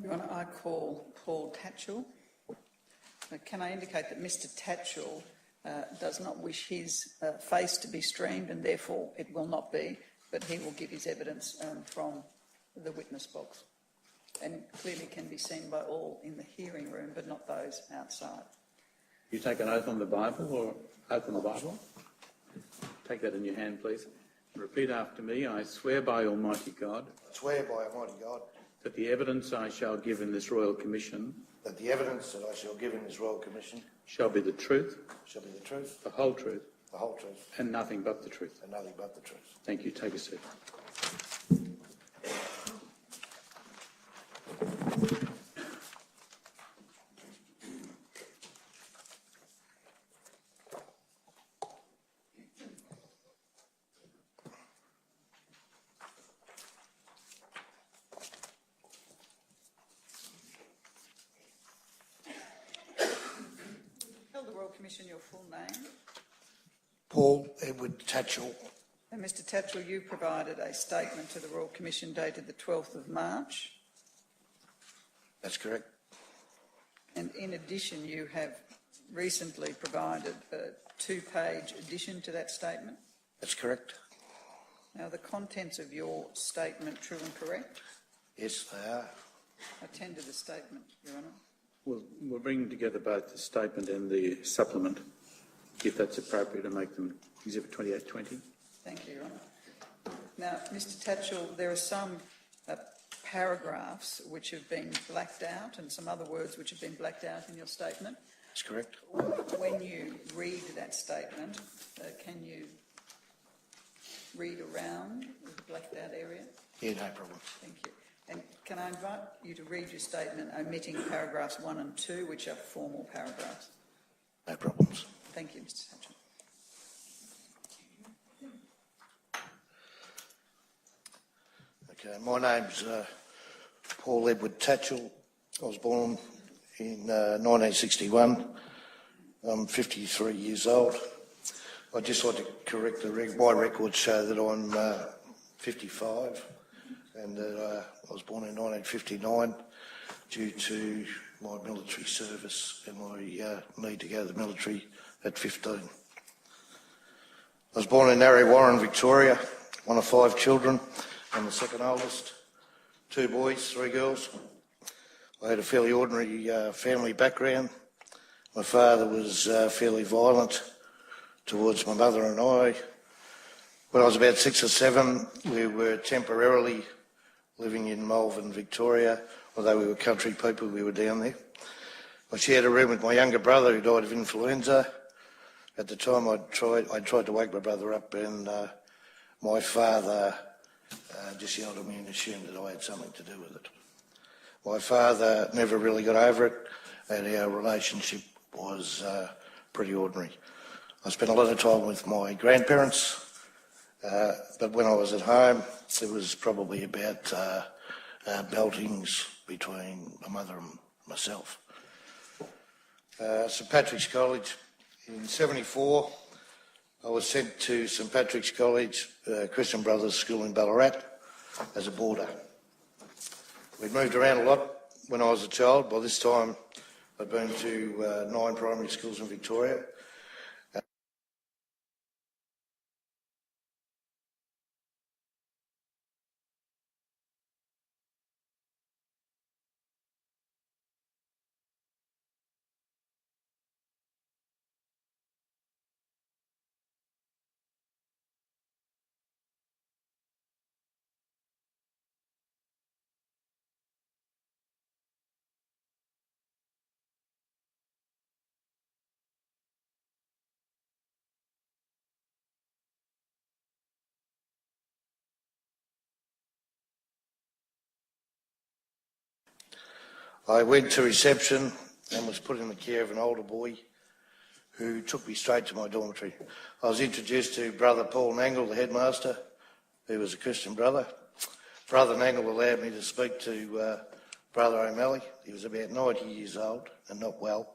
Your Honour, I call Paul Tatchell. Can I indicate that Mr Tatchell does not wish his face to be streamed and therefore it will not be, but he will give his evidence from the witness box and clearly can be seen by all in the hearing room but not those outside. You take an oath on the Bible or oath on the Bible? Take that in your hand, please. Repeat after me. I swear by Almighty God. I swear by Almighty God. That the evidence I shall give in this Royal Commission. That the evidence that I shall give in this Royal Commission. Shall be the truth. Shall be the truth. The whole truth. The whole truth. And nothing but the truth. And nothing but the truth. Thank you. Take a seat. Tell the Royal Commission your full name. Paul Edward Tatchell. And Mr Tatchell, you provided a statement to the Royal Commission dated the 12th of March. That's correct. And in addition, you have recently provided a 2-page addition to that statement. That's correct. Now, the contents of your statement true and correct? Yes, they are. I tender the statement, Your Honour. We'll bring together both the statement and the supplement, if that's appropriate, and make them Exhibit 2820. Thank you, Your Honour. Now, Mr Tatchell, there are some paragraphs which have been blacked out and some other words which have been blacked out in your statement. That's correct. When you read that statement, can you read around the blacked out area? Yeah, no problem. Thank you. And can I invite you to read your statement omitting paragraphs 1 and 2, which are formal paragraphs? No problems. Thank you, Mr Tatchell. Okay, my name's Paul Edward Tatchell. I was born in 1961. I'm 53 years old. I'd just like to correct my records show that I'm 55 and that I was born in 1959 due to my military service and my need to go to the military at 15. I was born in Narre Warren, Victoria, one of 5 children. I'm the second oldest, 2 boys, 3 girls. I had a fairly ordinary family background. My father was fairly violent towards my mother and I. When I was about 6 or 7, we were temporarily living in Malvern, Victoria. Although we were country people, we were down there. I shared a room with my younger brother who died of influenza. At the time, I tried to wake my brother up, and my father just yelled at me and assumed that I had something to do with it. My father never really got over it, and our relationship was pretty ordinary. I spent a lot of time with my grandparents, but when I was at home, there was probably about beltings between my mother and myself. St Patrick's College. In '74, I was sent to St Patrick's College, Christian Brothers School in Ballarat, as a boarder. We moved around a lot when I was a child. By this time, I'd been to 9 primary schools in Victoria. I went to reception and was put in the care of an older boy who took me straight to my dormitory. I was introduced to Brother Paul Nangle, the headmaster, who was a Christian brother. Brother Nangle allowed me to speak to Brother O'Malley. He was about 90 years old and not well.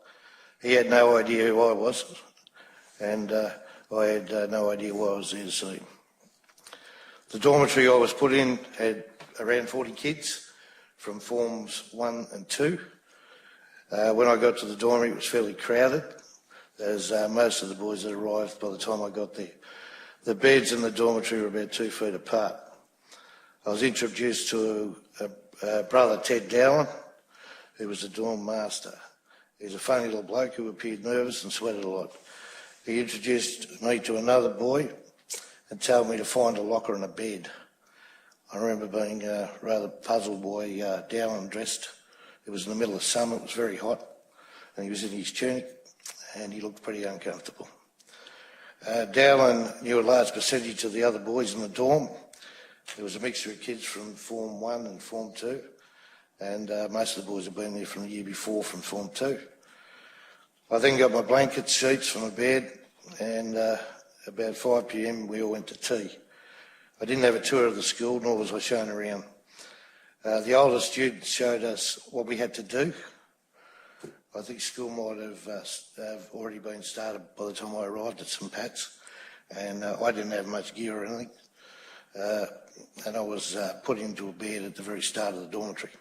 He had no idea who I was, and I had no idea why I was there to see him. The dormitory I was put in had around 40 kids. from Forms 1 and 2. When I got to the dormitory, it was fairly crowded, as most of the boys had arrived by the time I got there. The beds in the dormitory were about 2 feet apart. I was introduced to a brother, Ted Dowling, who was the dorm master. He was a funny little bloke who appeared nervous and sweated a lot. He introduced me to another boy and told me to find a locker and a bed. I remember being rather puzzled by Dowling dressed. It was in the middle of summer, it was very hot, and he was in his tunic, and he looked pretty uncomfortable. Dowling knew a large percentage of the other boys in the dorm. There was a mixture of kids from Form 1 and Form 2, and most of the boys had been there from the year before from Form 2. I then got my blanket sheets from the bed, and about 5 p.m. we all went to tea. I didn't have a tour of the school, nor was I shown around. The older students showed us what we had to do. I think school might have already been started by the time I arrived at St Pat's, and I didn't have much gear or anything, and I was put into a bed at the very start of the dormitory.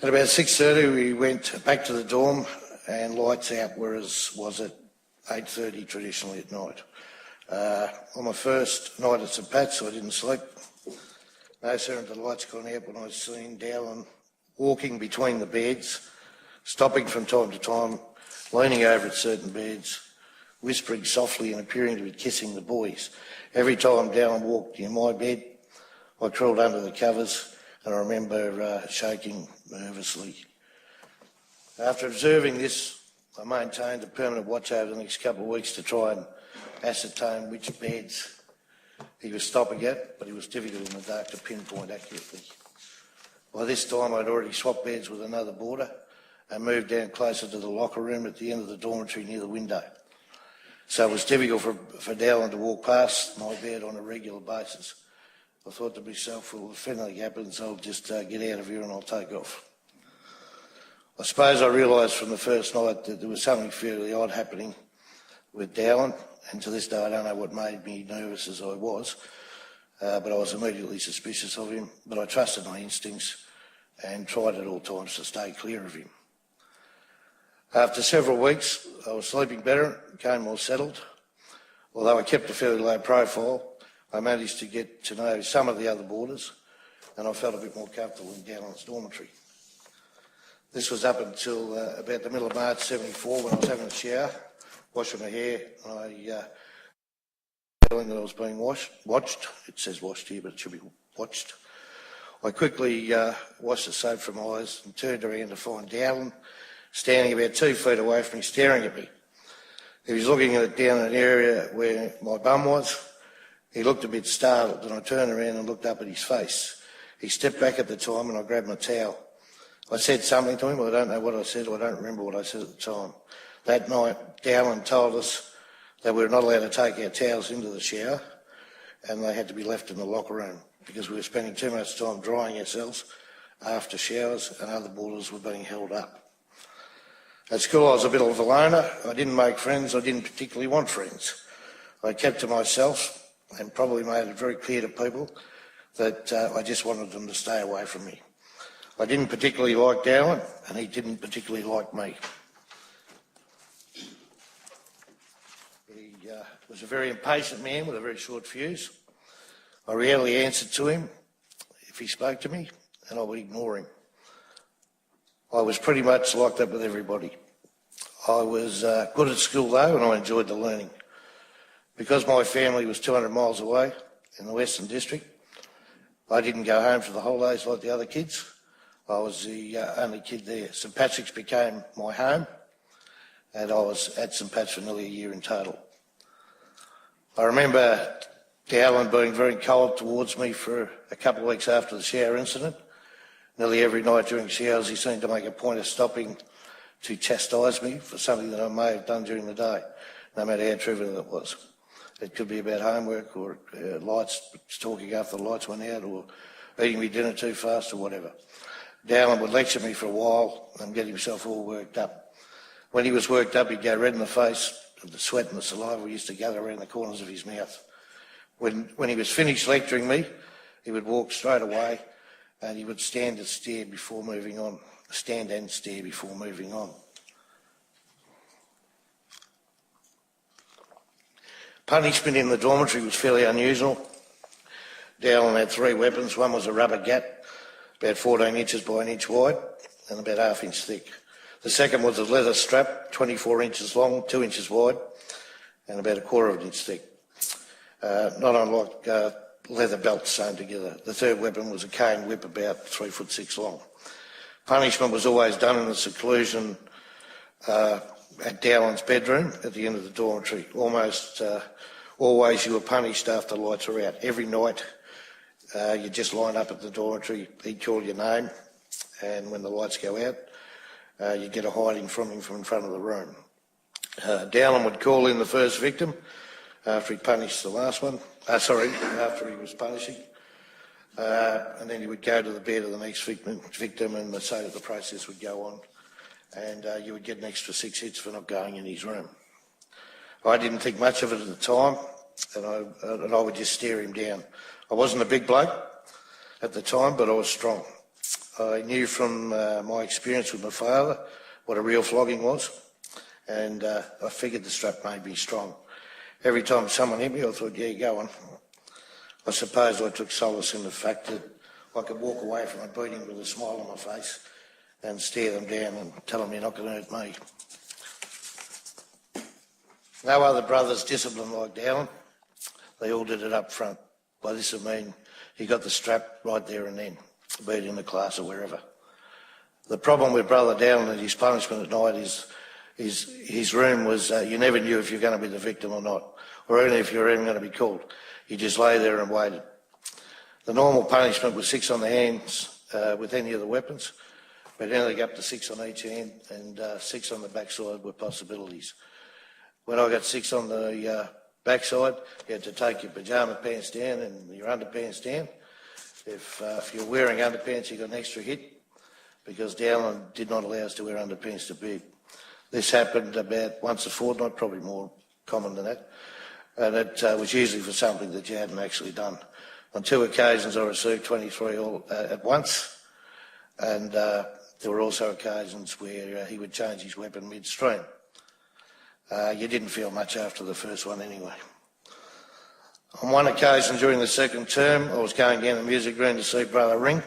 At about 6:30 we went back to the dorm, and lights out, whereas was at 8:30 traditionally at night. On my first night at St Pat's I didn't sleep. No sooner had the lights gone out when I was seen Dowling walking between the beds, stopping from time to time, leaning over at certain beds, whispering softly and appearing to be kissing the boys. Every time Dowling walked near my bed, I crawled under the covers, and I remember shaking nervously. After observing this, I maintained a permanent watch over the next couple of weeks to try and ascertain which beds he was stopping at, but it was difficult in the dark to pinpoint accurately. By this time I'd already swapped beds with another boarder and moved down closer to the locker room at the end of the dormitory near the window. So it was difficult for Dowling to walk past my bed on a regular basis. I thought to myself, well, if anything happens, I'll just get out of here and I'll take off. I suppose I realised from the first night that there was something fairly odd happening with Dowling, and to this day I don't know what made me nervous as I was, but I was immediately suspicious of him, but I trusted my instincts and tried at all times to stay clear of him. After several weeks I was sleeping better, became more settled. Although I kept a fairly low profile, I managed to get to know some of the other boarders, and I felt a bit more comfortable in Dowling's dormitory. This was up until about the middle of March 74 when I was having a shower, washing my hair. I feeling that I was being watched. It says washed here, but it should be watched. I quickly washed the soap from my eyes and turned around to find Dowling standing about 2 feet away from me, staring at me. He was looking down an area where my bum was. He looked a bit startled, and I turned around and looked up at his face. He stepped back at the time, and I grabbed my towel. I said something to him. I don't know what I said. I don't remember what I said at the time. That night, Dowling told us that we were not allowed to take our towels into the shower, and they had to be left in the locker room because we were spending too much time drying ourselves after showers, and other boarders were being held up. At school, I was a bit of a loner. I didn't make friends. I didn't particularly want friends. I kept to myself and probably made it very clear to people that I just wanted them to stay away from me. I didn't particularly like Dowling, and he didn't particularly like me. He was a very impatient man with a very short fuse. I rarely answered to him if he spoke to me, and I would ignore him. I was pretty much locked up with everybody. I was good at school though, and I enjoyed the learning. Because my family was 200 miles away in the Western District, I didn't go home for the holidays like the other kids. I was the only kid there. St Patrick's became my home, and I was at St Pat's for nearly a year in total. I remember Dowling being very cold towards me for a couple of weeks after the shower incident. Nearly every night during showers he seemed to make a point of stopping to chastise me for something that I may have done during the day, no matter how trivial it was. It could be about homework or lights, talking after the lights went out, or eating me dinner too fast or whatever. Dowling would lecture me for a while and get himself all worked up. When he was worked up, he'd go red in the face, and the sweat and the saliva used to gather around the corners of his mouth. When he was finished lecturing me, he would walk straight away and he would stand and stare before moving on. Stand and stare before moving on. Punishment in the dormitory was fairly unusual. Dowland had 3 weapons. One was a rubber gat, about 14 inches by an inch wide and about ½ inch thick. The second was a leather strap, 24 inches long, 2 inches wide and about ¼ inch thick. Not unlike leather belts sewn together. The third weapon was a cane whip about 3'6" long. Punishment was always done in the seclusion at Dowland's bedroom at the end of the dormitory. Almost always you were punished after lights were out. Every night you just line up at the dormitory, he'd call your name, and when the lights go out, you get a hiding from him from in front of the room. Dowland would call in the first victim after he punished the last one. After he was punishing. And then he would go to the bed of the next victim and so that the process would go on. And you would get an extra 6 hits for not going in his room. I didn't think much of it at the time, and I would just stare him down. I wasn't a big bloke at the time, but I was strong. I knew from my experience with my father what a real flogging was, and I figured the strap made me strong. Every time someone hit me, I thought, yeah, go on. I suppose I took solace in the fact that I could walk away from a beating with a smile on my face and stare them down and tell them you're not going to hurt me. No other brothers disciplined like Dowland. They all did it up front. By this I mean he got the strap right there and then, be it in the class or wherever. The problem with Brother Dowland and his punishment at night is his room was, you never knew if you're going to be the victim or not, or even if you're even going to be called. You just lay there and waited. The normal punishment was 6 on the hands with any of the weapons, but anything up to 6 on each hand and 6 on the backside were possibilities. When I got 6 on the backside, you had to take your pyjama pants down and your underpants down. If you're wearing underpants, you got an extra hit because Dowland did not allow us to wear underpants to bed. This happened about once a fortnight, probably more common than that, and it was usually for something that you hadn't actually done. On 2 occasions I received 23 all at once, and there were also occasions where he would change his weapon midstream. You didn't feel much after the first one anyway. On one occasion during the second term, I was going down the music room to see Brother Ring,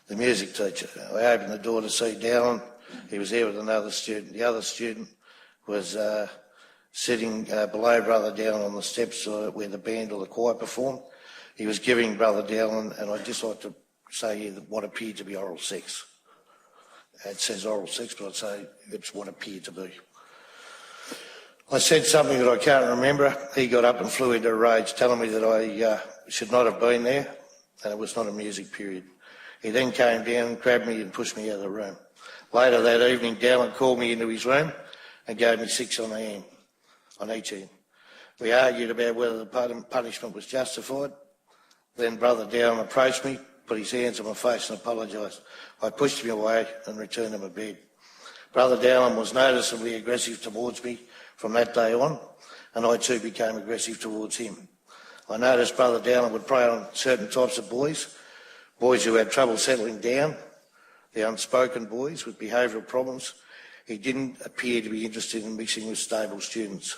the music teacher. I opened the door to see Dowland. He was there with another student. The other student was sitting below Brother Dowland on the steps where the band or the choir performed. He was giving Brother Dowland, and I'd just like to say here what appeared to be oral sex. It says oral sex, but I'd say it's what appeared to be. I said something that I can't remember. He got up and flew into a rage, telling me that I should not have been there, and it was not a music period. He then came down, grabbed me and pushed me out of the room. Later that evening, Dowland called me into his room and gave me 6 on the hand, on each hand. We argued about whether the punishment was justified. Then Brother Dowland approached me, put his hands on my face and apologised. I pushed him away and returned to my bed. Brother Dowland was noticeably aggressive towards me from that day on, and I too became aggressive towards him. I noticed Brother Dowland would prey on certain types of boys who had trouble settling down, the unspoken boys with behavioural problems. He didn't appear to be interested in mixing with stable students.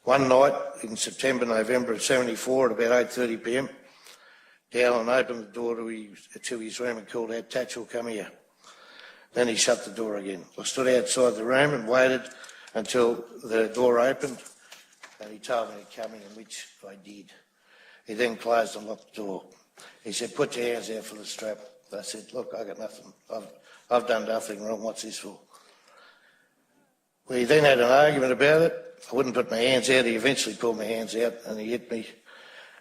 One night in September, November of '74 at about 8:30 p.m, Dowland opened the door to his room and called out, "Tatchell, come here." Then he shut the door again. I stood outside the room and waited until the door opened, and he told me to come in, which I did. He then closed and locked the door. He said, "Put your hands out for the strap." I said, "Look, I got nothing. I've done nothing wrong. What's this for?" We then had an argument about it. I wouldn't put my hands out. He eventually pulled my hands out and he hit me.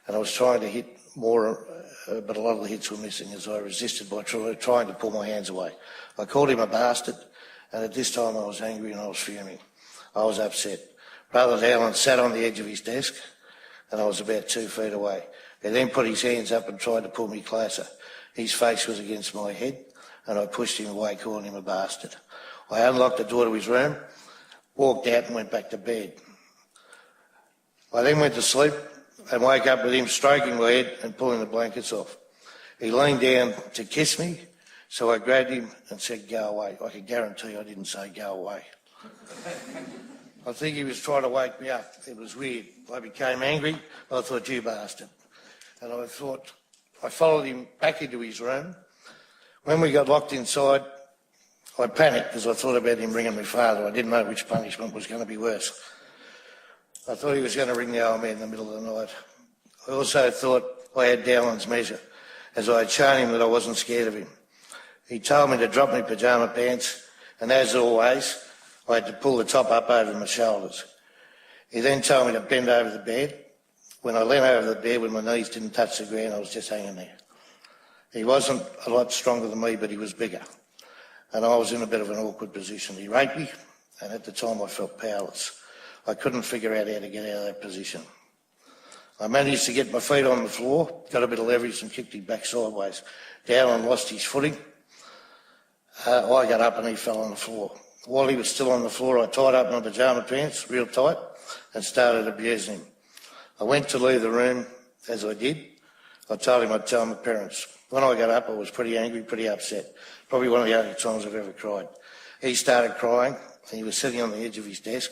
And I was trying to hit more, but a lot of the hits were missing as I resisted by trying to pull my hands away. I called him a bastard, and at this time I was angry and I was fuming. I was upset. Brother Dowland sat on the edge of his desk and I was about 2 feet away. He then put his hands up and tried to pull me closer. His face was against my head and I pushed him away, calling him a bastard. I unlocked the door to his room, walked out and went back to bed. I then went to sleep and woke up with him stroking my head and pulling the blankets off. He leaned down to kiss me, so I grabbed him and said, "Go away." I can guarantee I didn't say "go away." I think he was trying to wake me up. It was weird. I became angry. I thought, "You bastard." And I followed him back into his room. When we got locked inside, I panicked because I thought about him ringing my father. I didn't know which punishment was going to be worse. I thought he was going to ring the old man in the middle of the night. I also thought I had Dowland's measure, as I had shown him that I wasn't scared of him. He told me to drop my pyjama pants, and as always, I had to pull the top up over my shoulders. He then told me to bend over the bed. When I leant over the bed, when my knees didn't touch the ground, I was just hanging there. He wasn't a lot stronger than me, but he was bigger. And I was in a bit of an awkward position. He raped me, and at the time I felt powerless. I couldn't figure out how to get out of that position. I managed to get my feet on the floor, got a bit of leverage and kicked him back sideways. Dowland lost his footing. I got up and he fell on the floor. While he was still on the floor, I tied up my pyjama pants real tight and started abusing him. I went to leave the room. As I did, I told him I'd tell my parents. When I got up, I was pretty angry, pretty upset. Probably one of the only times I've ever cried. He started crying, and he was sitting on the edge of his desk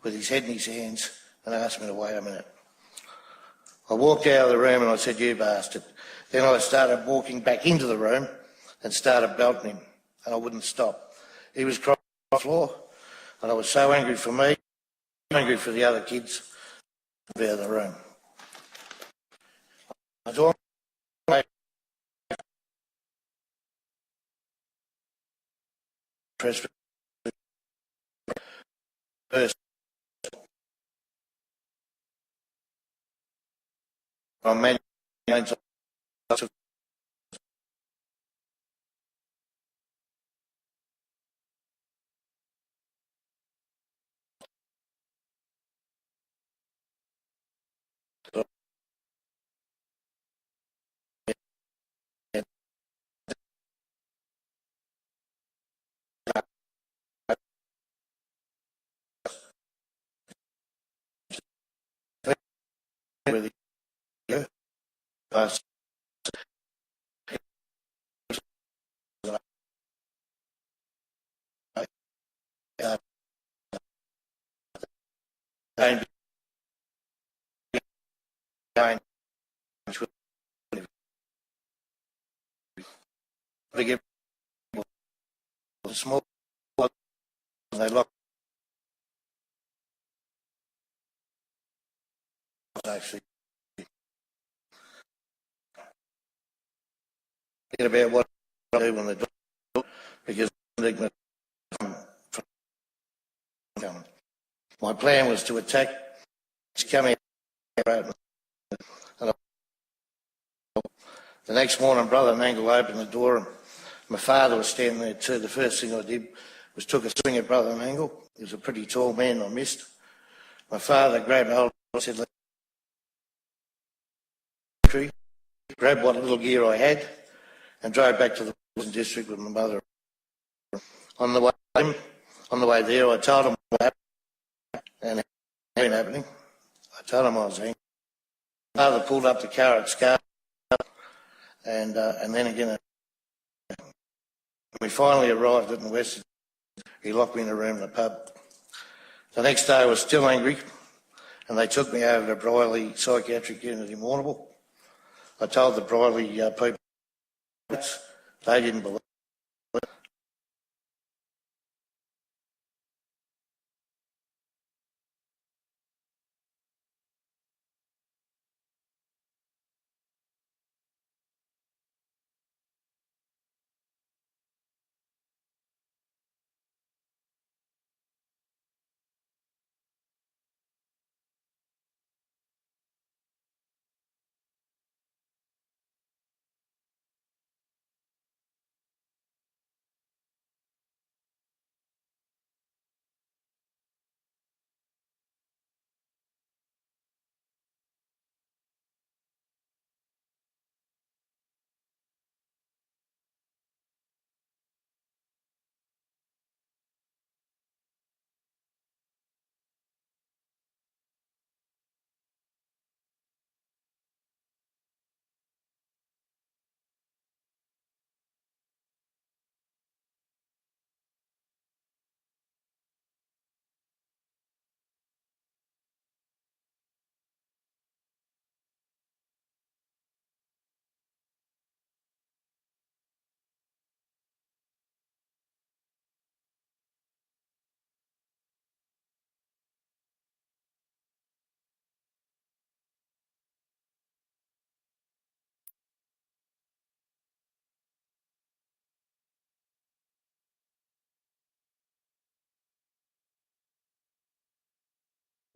with his head in his hands and asked me to wait a minute. I walked out of the room and I said, "You bastard." Then I started walking back into the room and started belting him, and I wouldn't stop. He was crying on the floor, and I was so angry for me, angry for the other kids, out of the room. I was on my press first. I managed to with you. I came again to get the small and they locked actually get about what I do when they do because my plan was to attack. It's coming out. And the next morning, Brother Mangle opened the door and my father was standing there too. The first thing I did was took a swing at Brother Mangle. He was a pretty tall man, I missed. My father grabbed hold of him and said, grabbed what little gear I had and drove back to the Western District with my mother. On the way there, I told him what happened and it had been happening. I told him I was angry. My father pulled up the car at Scar and then again, when we finally arrived at the Western, he locked me in a room in the pub. The next day I was still angry and they took me over to Briley Psychiatric Unit in Warrnambool. I told the Briley people, they didn't believe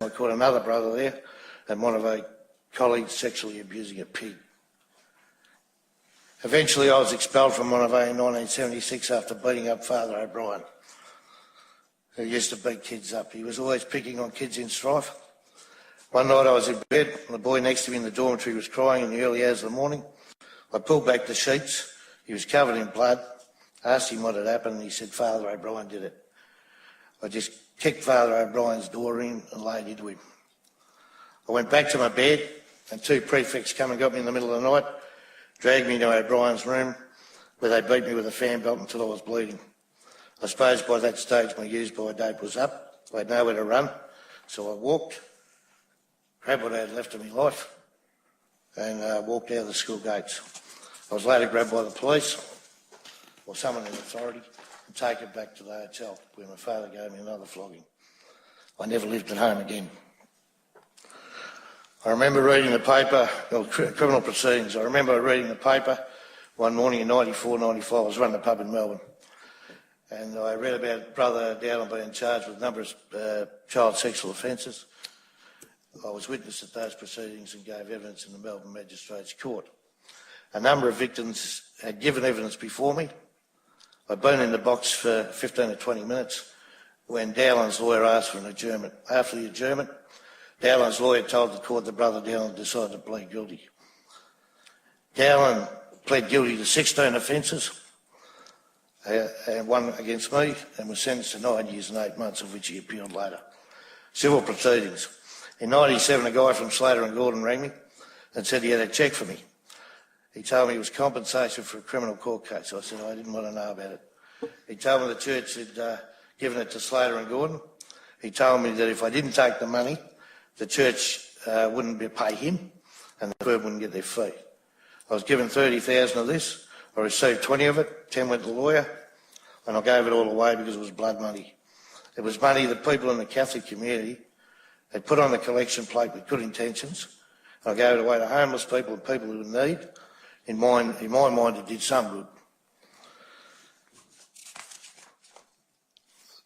I caught another brother there and one of our colleagues sexually abusing a pig. Eventually I was expelled from one of our in 1976 after beating up Father O'Brien, who used to beat kids up. He was always picking on kids in strife. One night I was in bed and the boy next to me in the dormitory was crying in the early hours of the morning. I pulled back the sheets. He was covered in blood. I asked him what had happened and he said Father O'Brien did it. I just kicked Father O'Brien's door in and laid into him. I went back to my bed and two prefects come and got me in the middle of the night, dragged me to O'Brien's room where they beat me with a fan belt until I was bleeding. I suppose by that stage my use-by date was up. I had nowhere to run, so I walked, grabbed what I had left of my life and walked out of the school gates. I was later grabbed by the police or someone in authority and taken back to the hotel where my father gave me another flogging. I never lived at home again. I remember reading the paper, criminal proceedings. I remember reading the paper one morning in 94, 95. I was running a pub in Melbourne. And I read about Brother Dowland being charged with a number of child sexual offences. I was witness at those proceedings and gave evidence in the Melbourne Magistrates Court. A number of victims had given evidence before me. I'd been in the box for 15 to 20 minutes when Dowland's lawyer asked for an adjournment. After the adjournment, Dowland's lawyer told the court that Brother Dowland decided to plead guilty. Dowland pled guilty to 16 offences and one against me and was sentenced to 9 years and 8 months, of which he appealed later. Civil proceedings. In 97, a guy from Slater and Gordon rang me and said he had a cheque for me. He told me it was compensation for a criminal court case. I said I didn't want to know about it. He told me the church had given it to Slater and Gordon. He told me that if I didn't take the money, the church wouldn't pay him and the firm wouldn't get their fee. I was given 30,000 of this. I received 20 of it, 10 went to the lawyer, and I gave it all away because it was blood money. It was money that people in the Catholic community had put on the collection plate with good intentions. I gave it away to homeless people and people who were in need. In my mind, it did some good.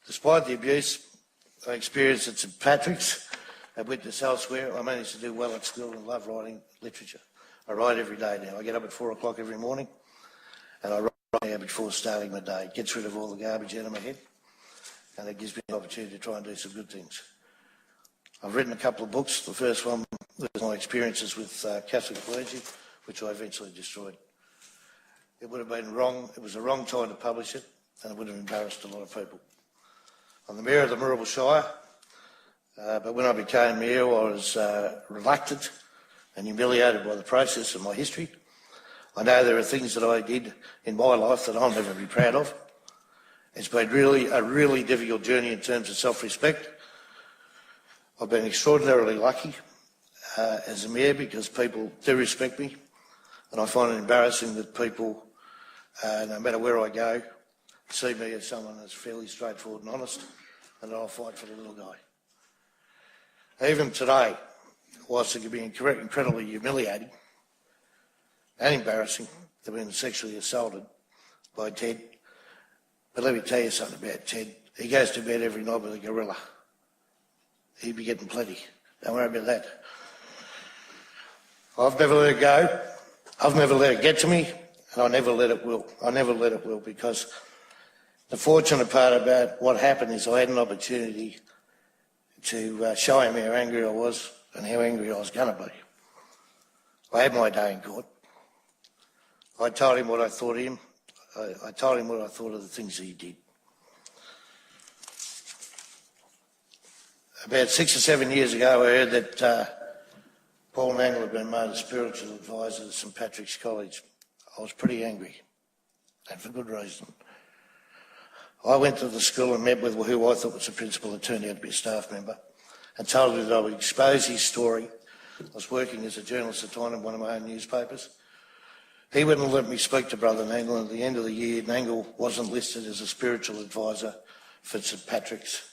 Despite the abuse I experienced at St Patrick's, I witnessed elsewhere, I managed to do well at school and love writing literature. I write every day now. I get up at 4 o'clock every morning and I write now before starting my day. It gets rid of all the garbage out of my head and it gives me the opportunity to try and do some good things. I've written a couple of books. The first one was my experiences with Catholic clergy, which I eventually destroyed. It would have been wrong, it was the wrong time to publish it, and it would have embarrassed a lot of people. I'm the Mayor of the Moorabool Shire, but when I became Mayor I was reluctant and humiliated by the process of my history. I know there are things that I did in my life that I'll never be proud of. It's been a really difficult journey in terms of self-respect. I've been extraordinarily lucky as a Mayor because people do respect me. And I find it embarrassing that people, no matter where I go, see me as someone that's fairly straightforward and honest, and I'll fight for the little guy. Even today, whilst it can be incredibly humiliating and embarrassing to be sexually assaulted by Ted, but let me tell you something about Ted. He goes to bed every night with a gorilla. He'd be getting plenty. Don't worry about that. I've never let it go. I've never let it get to me, and I never let it will. I never let it will, because the fortunate part about what happened is I had an opportunity to show him how angry I was and how angry I was going to be. I had my day in court. I told him what I thought of him. I told him what I thought of the things that he did. About 6 or 7 years ago, I heard that Paul Nangle had been made a spiritual advisor at St Patrick's College. I was pretty angry, and for good reason. I went to the school and met with who I thought was the principal, who turned out to be a staff member, and told him that I would expose his story. I was working as a journalist at the time in one of my own newspapers. He wouldn't let me speak to Brother Nangle, and at the end of the year, Nangle wasn't listed as a spiritual advisor for St Patrick's.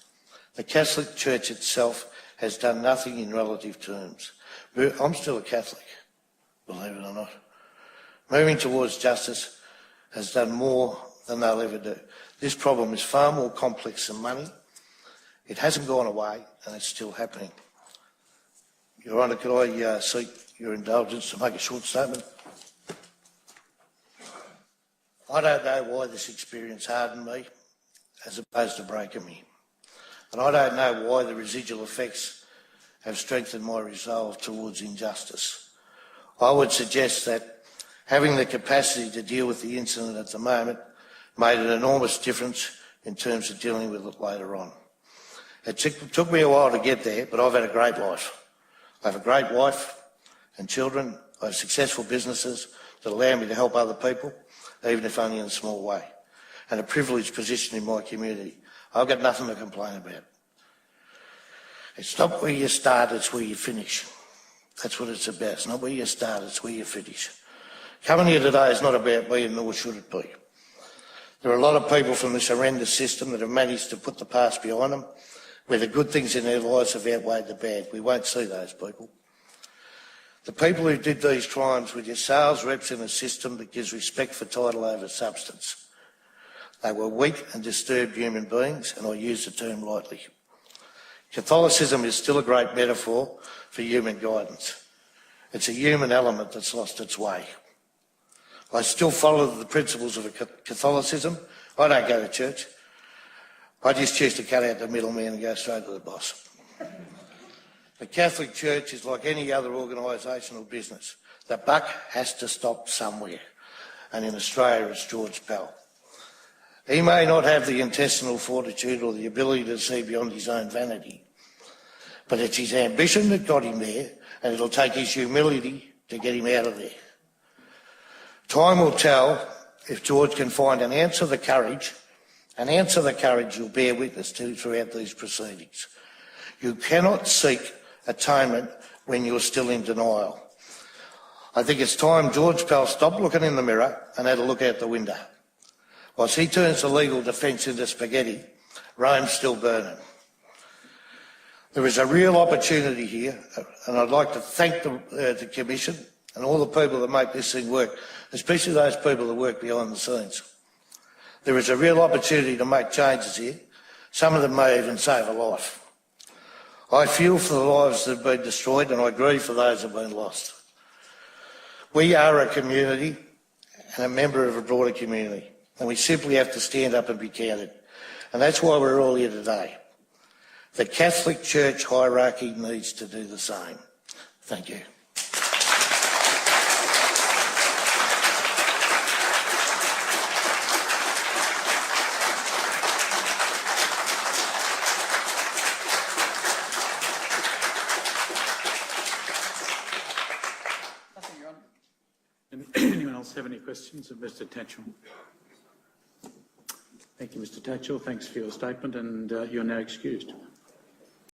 The Catholic Church itself has done nothing in relative terms. I'm still a Catholic, believe it or not. Moving towards justice has done more than they'll ever do. This problem is far more complex than money. It hasn't gone away and it's still happening. Your Honour, could I seek your indulgence to make a short statement? I don't know why this experience hardened me as opposed to breaking me. And I don't know why the residual effects have strengthened my resolve towards injustice. I would suggest that having the capacity to deal with the incident at the moment made an enormous difference in terms of dealing with it later on. It took me a while to get there, but I've had a great life. I have a great wife and children. I have successful businesses that allow me to help other people, even if only in a small way, and a privileged position in my community. I've got nothing to complain about. It's not where you start, it's where you finish. That's what it's about. It's not where you start, it's where you finish. Coming here today is not about me, and nor should it be. There are a lot of people from this horrendous system that have managed to put the past behind them, where the good things in their lives have outweighed the bad. We won't see those people. The people who did these crimes were just sales reps in a system that gives respect for title over substance. They were weak and disturbed human beings, and I use the term lightly. Catholicism is still a great metaphor for human guidance. It's a human element that's lost its way. I still follow the principles of Catholicism. I don't go to church. I just choose to cut out the middleman and go straight to the boss. The Catholic Church is like any other organisation or business. The buck has to stop somewhere. And in Australia, it's George Pell. He may not have the intestinal fortitude or the ability to see beyond his own vanity, but it's his ambition that got him there, and it'll take his humility to get him out of there. Time will tell if George can find an ounce of the courage you'll bear witness to throughout these proceedings. You cannot seek atonement when you're still in denial. I think it's time George Pell stopped looking in the mirror and had a look out the window. Whilst he turns the legal defence into spaghetti, Rome's still burning. There is a real opportunity here, and I'd like to thank the Commission and all the people that make this thing work, especially those people that work behind the scenes. There is a real opportunity to make changes here. Some of them may even save a life. I feel for the lives that have been destroyed, and I grieve for those that have been lost. We are a community and a member of a broader community, and we simply have to stand up and be counted. And that's why we're all here today. The Catholic Church hierarchy needs to do the same. Thank you. Nothing, Your Honour. Anyone else have any questions of Mr. Tatchell? Thank you, Mr. Tatchell. Thanks for your statement, and you're now excused.